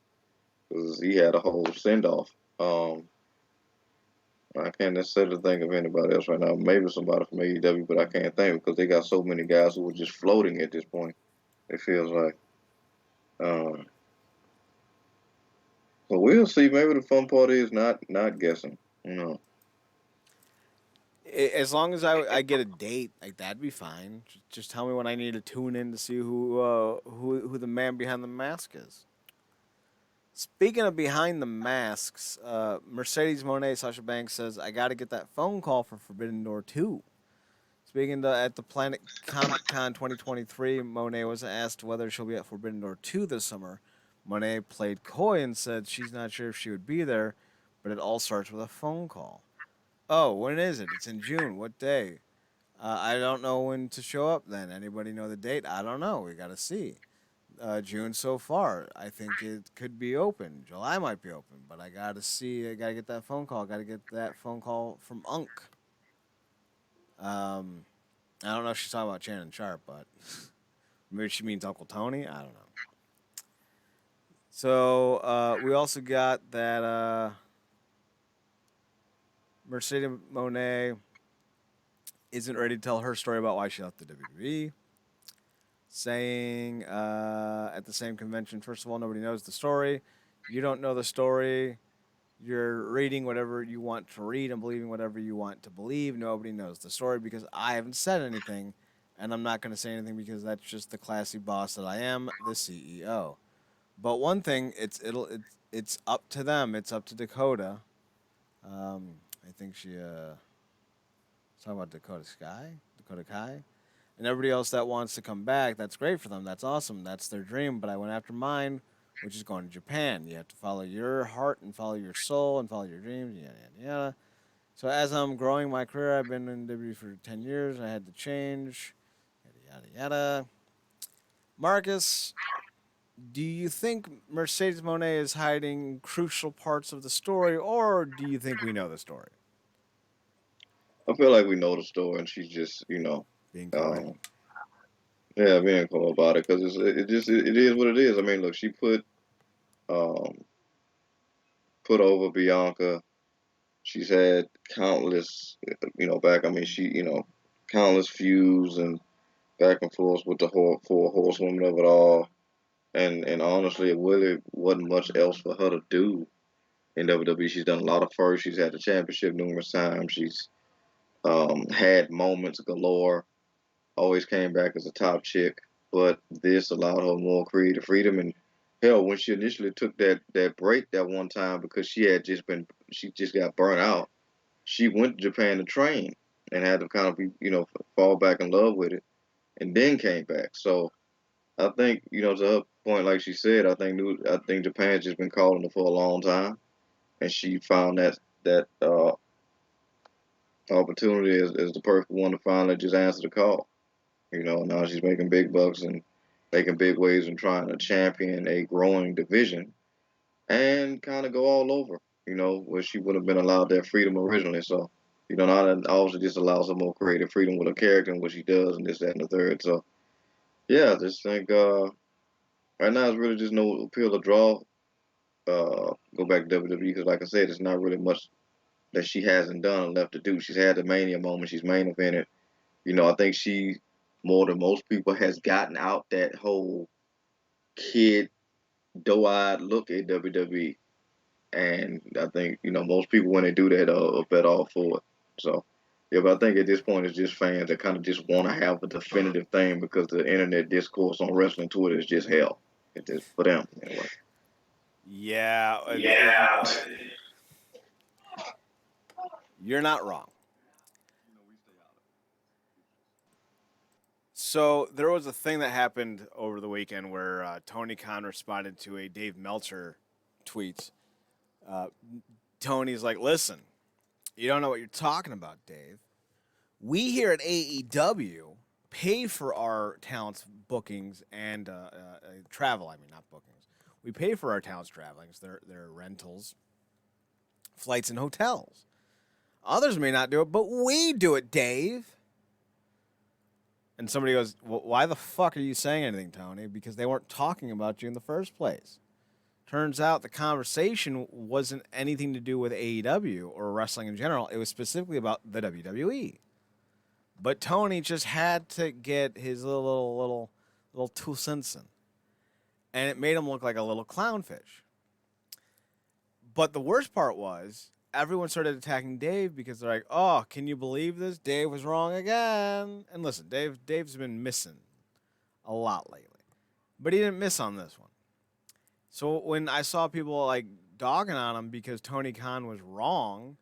because he had a whole send off. Um, I can't necessarily think of anybody else right now. Maybe somebody from AEW, but I can't think because they got so many guys who are just floating at this point. It feels like. Um, so we'll see. Maybe the fun part is not guessing. You know. As long as I get a date, like that'd be fine. Just tell me when I need to tune in to see who the man behind the mask is. Speaking of behind the masks, Mercedes Moné Sasha Banks says I got to get that phone call for Forbidden Door 2. Speaking at the Planet Comic Con 2023, Monet was asked whether she'll be at Forbidden Door 2 this summer. Monet played coy and said she's not sure if she would be there, but it all starts with a phone call. Oh, when is it? It's in June. What day? I don't know when to show up then. Anybody know the date? I don't know. We got to see. June so far. I think it could be open. July might be open, but I got to see. I got to get that phone call. Got to get that phone call from Unk. Um, I don't know if she's talking about Shannon Sharp, but maybe she means Uncle Tony. I don't know. So we also got that Mercedes Monet isn't ready to tell her story about why she left the WWE. Saying at the same convention, first of all, nobody knows the story. You don't know the story. You're reading whatever you want to read and believing whatever you want to believe. Nobody knows the story because I haven't said anything, and I'm not going to say anything because that's just the classy boss that I am, the CEO. But one thing, it's up to them. It's up to Dakota. I think she talking about Dakota Sky, Dakota Kai, and everybody else that wants to come back. That's great for them. That's awesome. That's their dream. But I went after mine, which is going to Japan. You have to follow your heart and follow your soul and follow your dreams. Yada yada yada. So as I'm growing my career, I've been in WWE for 10 years. I had to change. Yada yada yada. Marcus, do you think Mercedes Monet is hiding crucial parts of the story, or do you think we know the story? I feel like we know the story, and she's just Being coy. um, yeah, being cool about it because it is what it is. I mean, look, she um put over Bianca. She's had countless, back. I mean, countless feuds and back and forth with the four horsewomen of it all. And honestly, it really wasn't much else for her to do in WWE. She's done a lot of firsts. She's had the championship numerous times. She's had moments galore. Always came back as a top chick, but this allowed her more creative freedom. And hell, when she initially took that break that one time because she just got burnt out, she went to Japan to train and had to kind of be fall back in love with it, and then came back. So I think to her point, like she said, I think Japan's just been calling her for a long time, and she found that opportunity as the perfect one to finally just answer the call. Now she's making big bucks and making big waves and trying to champion a growing division and kind of go all over, where she would have been allowed that freedom originally. So, now that obviously just allows her more creative freedom with her character and what she does and this, that, and the third. So, yeah, I just think right now it's really just no appeal to draw. Go back to WWE because, like I said, it's not really much that she hasn't done and left to do. She's had the Mania moment. She's main evented. I think she more than most people has gotten out that whole kid doe-eyed look at WWE, and I think most people when they do that are bet all for it. So yeah, but I think at this point it's just fans that kind of just want to have a definitive thing because the internet discourse on wrestling Twitter is just hell. It is for them anyway. Yeah, you're not wrong. So there was a thing that happened over the weekend where Tony Khan responded to a Dave Meltzer tweet. Uh, Tony's like, "Listen, you don't know what you're talking about, Dave. We here at AEW pay for our talents' bookings and travel. I mean, not bookings. We pay for our talents' travelings, their rentals, flights, and hotels. Others may not do it, but we do it, Dave. And somebody goes, well, why the fuck are you saying anything, Tony? Because they weren't talking about you in the first place. Turns out the conversation wasn't anything to do with AEW or wrestling in general. It was specifically about the WWE. But Tony just had to get his little 2 cents in. And it made him look like a little clownfish. But the worst part was everyone started attacking Dave because they're like, oh, can you believe this? Dave was wrong again. And listen, Dave's been missing a lot lately. But he didn't miss on this one. So when I saw people like dogging on him because Tony Khan was wrong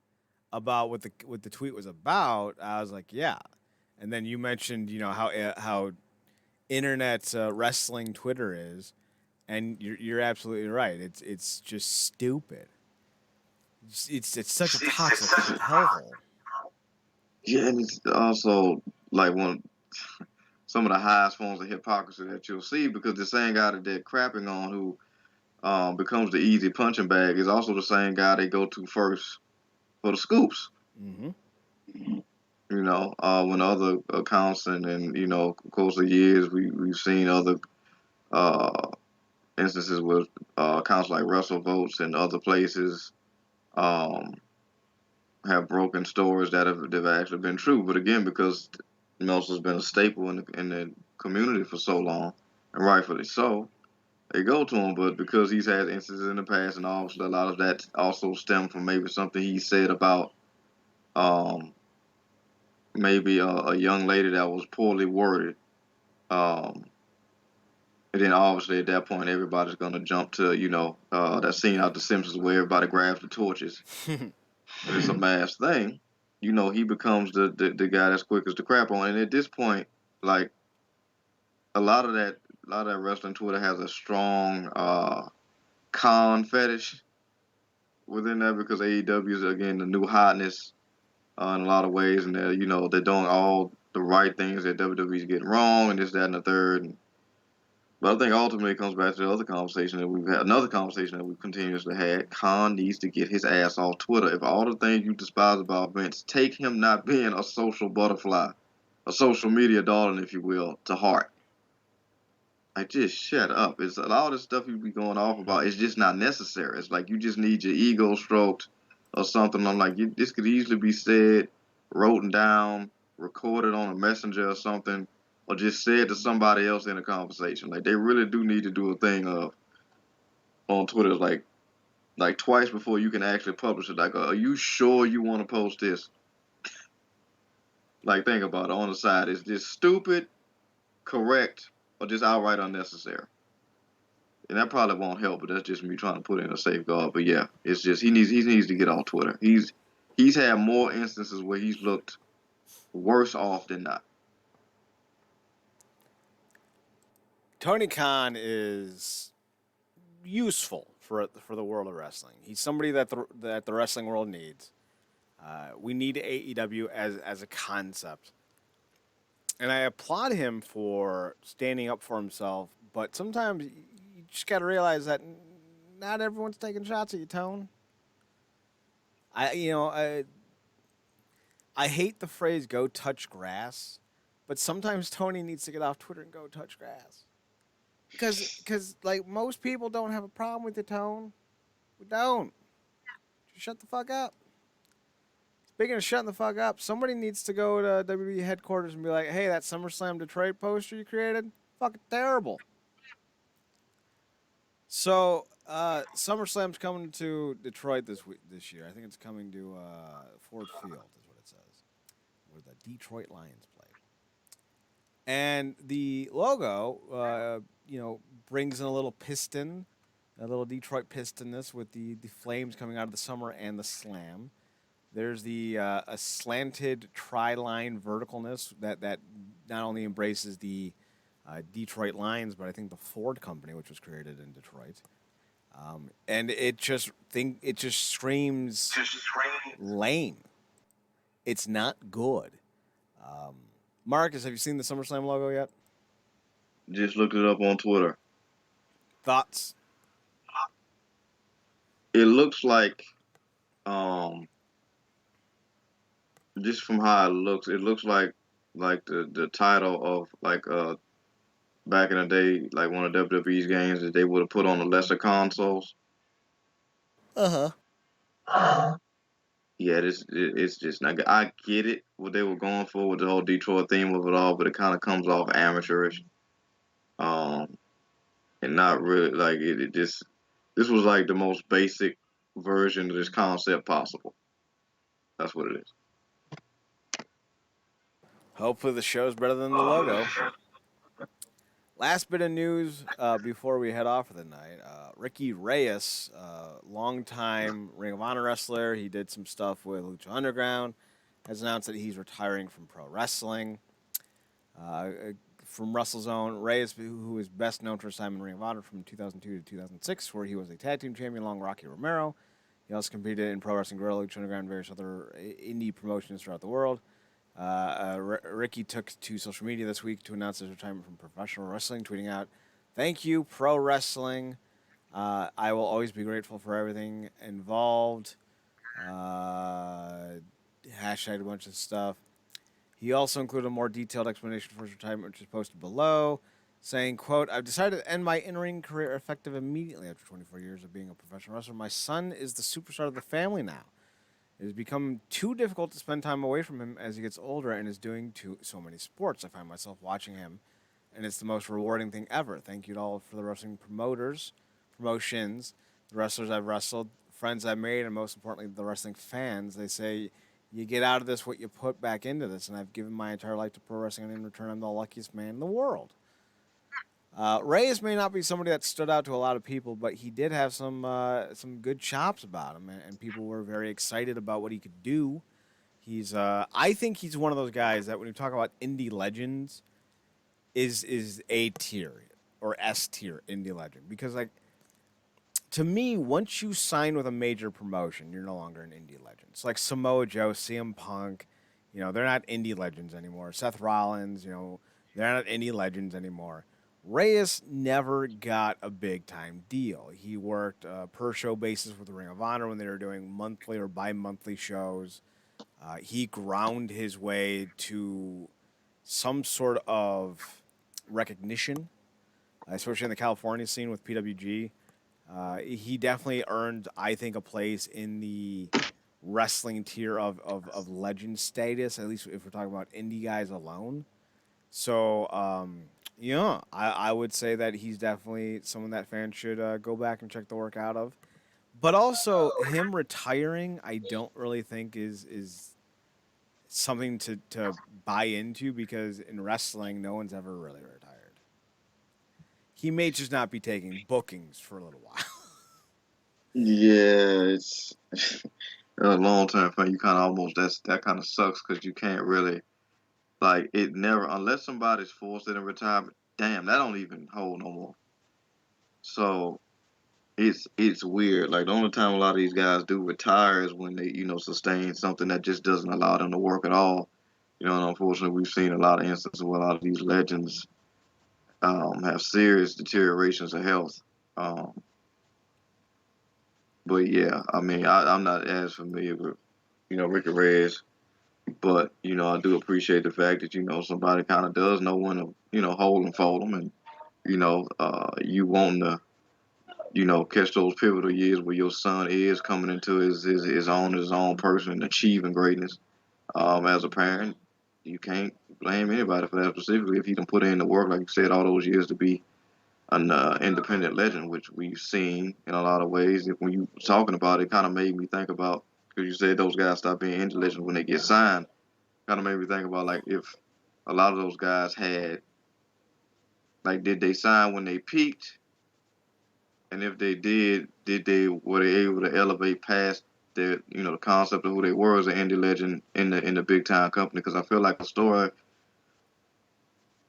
about what the tweet was about, I was like, yeah. And then you mentioned, how internet wrestling Twitter is, and you're absolutely right. It's just stupid. It's such a toxic hellhole. Yeah, and it's also like one some of the highest forms of hypocrisy that you'll see, because the same guy that they're crapping on, who becomes the easy punching bag, is also the same guy they go to first for the scoops. Mm-hmm. When other accounts and of course of years, we've seen other uh, instances with accounts like Russell Votes and other places um, have broken stories that have actually been true. But again, because Meltzer's been a staple in the community for so long, and rightfully so, they go to him. But because he's had instances in the past, and obviously a lot of that also stemmed from maybe something he said about um, maybe a young lady that was poorly worded. Um, and then obviously at that point, everybody's going to jump to, that scene out The Simpsons where everybody grabs the torches. And it's a mass thing. He becomes the guy that's quickest to crap on. And at this point, like a lot of that wrestling Twitter has a strong con fetish within that, because AEW is, again, the new hotness in a lot of ways, and they're doing all the right things that WWE's getting wrong, and this, that, and the third. But I think ultimately it comes back to the other conversation that we've had, another conversation that we've continuously had. Khan needs to get his ass off Twitter. If all the things you despise about Vince take him not being a social butterfly, a social media darling, if you will, to heart, like, just shut up. It's all this stuff you be going off about. It's just not necessary. It's like you just need your ego stroked or something. I'm like, this could easily be said, written down, recorded on a messenger or something, or just said to somebody else in a conversation. Like, they really do need to do a thing of on Twitter, like twice before you can actually publish it. Like, are you sure you want to post this? Like, think about it. On the side, is this stupid, correct, or just outright unnecessary? And that probably won't help, but that's just me trying to put in a safeguard. But yeah, it's just he needs to get off Twitter. He's had more instances where he's looked worse off than not. Tony Khan is useful for the world of wrestling. He's somebody that the wrestling world needs. We need AEW as a concept, and I applaud him for standing up for himself. But sometimes you just got to realize that not everyone's taking shots at you, Tone. I hate the phrase "go touch grass," but sometimes Tony needs to get off Twitter and go touch grass. Because like most people don't have a problem with the Tone. We don't. Just shut the fuck up. Speaking of shutting the fuck up, somebody needs to go to WWE headquarters and be like, hey, that SummerSlam Detroit poster you created, fucking terrible. So, SummerSlam's coming to Detroit this year. I think it's coming to Ford Field, is what it says, where the Detroit Lions play. And the logo, brings in a little piston, a little Detroit pistonness with the flames coming out of the summer and the slam. There's the a slanted tri-line verticalness that not only embraces the Detroit Lions, but I think the Ford company, which was created in Detroit. And it just screams lame. It's not good. Marcus, have you seen the SummerSlam logo yet? Just looked it up on Twitter. Thoughts? It looks like just from how it looks like the title of like back in the day, like one of WWE's games that they would have put on the lesser consoles. Uh huh. Yeah, it's just not good. I get it what they were going for with the whole Detroit theme of it all, but it kind of comes off amateurish, um, and not really like it just this was like the most basic version of this concept possible. That's what it is. Hopefully the show's better than the logo. Last bit of news before we head off for the night. Ricky Reyes, longtime Ring of Honor wrestler, he did some stuff with Lucha Underground, has announced that he's retiring from pro wrestling. Uh, from WrestleZone, Reyes, who is best known for his time in Ring of Honor from 2002 to 2006, where he was a tag team champion along Rocky Romero. He also competed in Pro Wrestling Guerrilla, Lucha Underground, and various other indie promotions throughout the world. Ricky took to social media this week to announce his retirement from professional wrestling, tweeting out, "Thank you, pro wrestling. I will always be grateful for everything involved." Hashtag a bunch of stuff. He also included a more detailed explanation for his retirement, which is posted below, saying, quote, "I've decided to end my in-ring career effective immediately after 24 years of being a professional wrestler. My son is the superstar of the family now. It has become too difficult to spend time away from him as he gets older and is doing so many sports. I find myself watching him, and it's the most rewarding thing ever. Thank you to all for the wrestling promotions, the wrestlers I've wrestled, friends I've made, and most importantly, the wrestling fans. They say you get out of this what you put back into this, and I've given my entire life to pro wrestling, and in return, I'm the luckiest man in the world." Reyes may not be somebody that stood out to a lot of people, but he did have some good chops about him, and people were very excited about what he could do. I think he's one of those guys that when you talk about indie legends, is A tier or S tier indie legend, because like to me, once you sign with a major promotion, you're no longer an indie legend. It's like Samoa Joe, CM Punk, they're not indie legends anymore. Seth Rollins, they're not indie legends anymore. Reyes never got a big time deal. He worked per show basis with the Ring of Honor when they were doing monthly or bi monthly shows. He ground his way to some sort of recognition, especially in the California scene with PWG. He definitely earned, I think, a place in the wrestling tier of legend status, at least if we're talking about indie guys alone. So, yeah, I would say that he's definitely someone that fans should go back and check the work out of. But also, him retiring, I don't really think is something to buy into, because in wrestling, no one's ever really retired. He may just not be taking bookings for a little while. Yeah, it's a long term thing. You kind of almost that kind of sucks because you can't really like it never unless somebody's forced into retirement. Damn, that don't even hold no more. So it's weird. Like the only time a lot of these guys do retire is when they sustain something that just doesn't allow them to work at all. And unfortunately, we've seen a lot of instances where a lot of these legends have serious deteriorations of health. Um, but yeah, I mean, I'm not as familiar with Ricky Reyes, but I do appreciate the fact that somebody kind of does know when to hold and fold them, and you wanting to catch those pivotal years where your son is coming into his own person and achieving greatness. As a parent, you can't blame anybody for that specifically if he can put in the work, like you said, all those years to be an independent legend, which we've seen in a lot of ways. When you were talking about it, kind of made me think about because you said those guys stop being indie legends when they get signed. Kind of made me think about like if a lot of those guys had like did they sign when they peaked, and if they did they were they able to elevate past their the concept of who they were as an indie legend in the big time company? Because I feel like a story.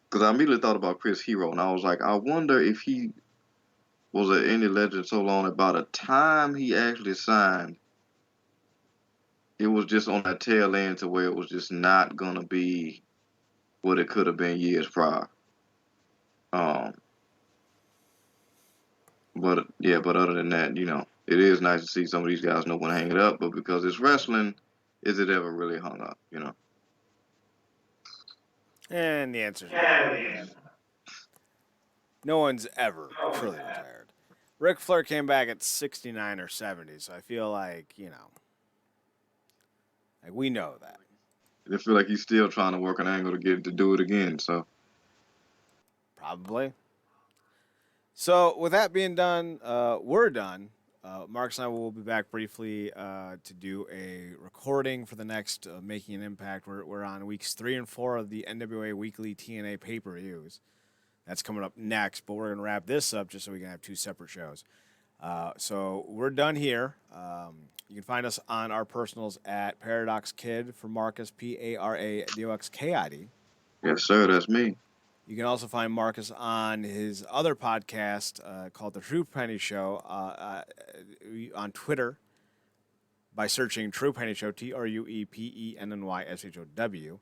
Because I immediately thought about Chris Hero, and I was like, I wonder if he was an indie legend so long that by the time he actually signed, it was just on that tail end to where it was just not gonna be what it could have been years prior. Um, but yeah, but other than that, it is nice to see some of these guys know when to hang it up. But because it's wrestling, is it ever really hung up? And the answer is no. No one's ever truly retired. Ric Flair came back at 69 or 70, so I feel like, like we know that. I feel like he's still trying to work an angle to get to do it again. So Probably. So, with that being done, we're done. Marcus and I will be back briefly to do a recording for the next Making an Impact. We're on weeks 3 and 4 of the NWA Weekly TNA pay-per-views. That's coming up next, but we're going to wrap this up just so we can have 2 separate shows. So we're done here. You can find us on our personals at Paradox Kid for Marcus, PARADOXKID. yes, sir, that's me. You can also find Marcus on his other podcast called The True Penny Show on Twitter by searching True Penny Show, TruePennyShow.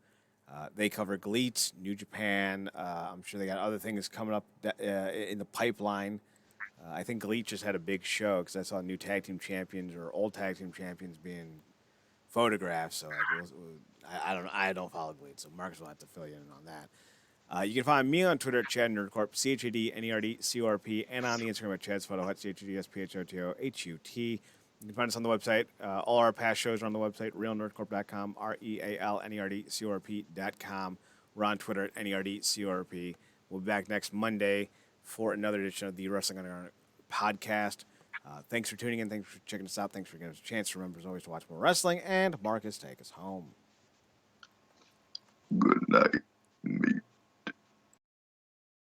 They cover GLEAT, New Japan. I'm sure they got other things coming up in the pipeline. I think GLEAT just had a big show because I saw new tag team champions or old tag team champions being photographed. So I don't follow GLEAT, so Marcus will have to fill you in on that. You can find me on Twitter at Chad Nerdcorp, ChadNerdCorp, and on the Instagram at Chad's Photo, at ChadSPHOTOHUT. You can find us on the website. All our past shows are on the website, realnerdcorp.com, REALNERDCORP.com. We're on Twitter at NERDCORP. We'll be back next Monday for another edition of the Wrestling Underground podcast. Thanks for tuning in. Thanks for checking us out. Thanks for giving us a chance. Remember, as always, to watch more wrestling. And Marcus, take us home. Good night.